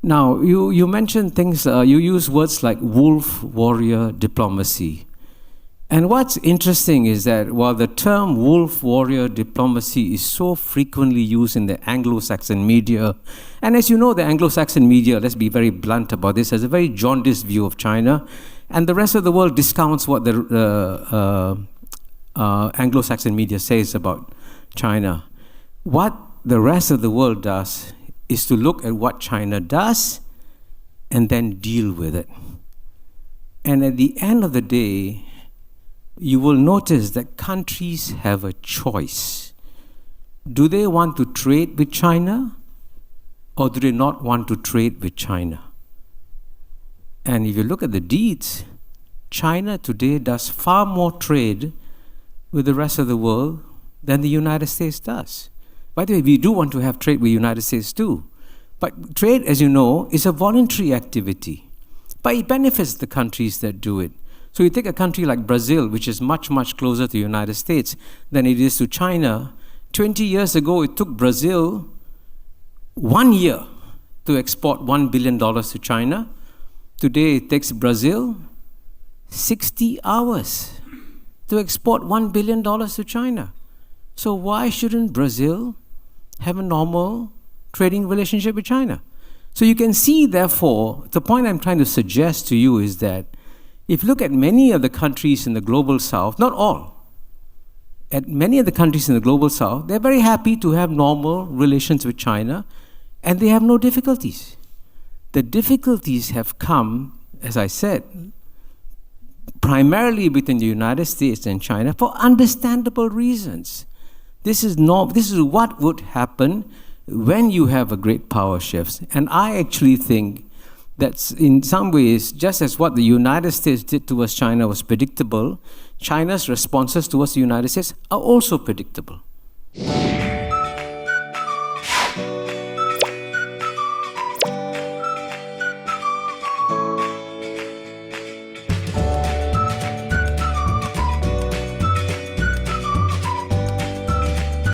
Now, you mentioned things, you use words like wolf warrior diplomacy. And what's interesting is that while the term wolf warrior diplomacy is so frequently used in the Anglo-Saxon media, and as you know, the Anglo-Saxon media, let's be very blunt about this, has a very jaundiced view of China, and the rest of the world discounts what the Anglo-Saxon media says about China. What the rest of the world does is to look at what China does and then deal with it. And at the end of the day, you will notice that countries have a choice. Do they want to trade with China, or do they not want to trade with China? And if you look at the deeds, China today does far more trade with the rest of the world than the United States does. By the way, we do want to have trade with the United States too. But trade, as you know, is a voluntary activity. But it benefits the countries that do it. So you take a country like Brazil, which is much, much closer to the United States than it is to China. 20 years ago, it took Brazil 1 year to export $1 billion to China. Today, it takes Brazil 60 hours to export $1 billion to China. So why shouldn't Brazil have a normal trading relationship with China? So you can see, therefore, the point I'm trying to suggest to you is that if you look at many of the countries in the global south, not all, at many of the countries in the global south, they're very happy to have normal relations with China, and they have no difficulties. The difficulties have come, as I said, primarily between the United States and China for understandable reasons. This is what would happen when you have a great power shift. And I actually think that's in some ways, just as what the United States did towards China was predictable, China's responses towards the United States are also predictable.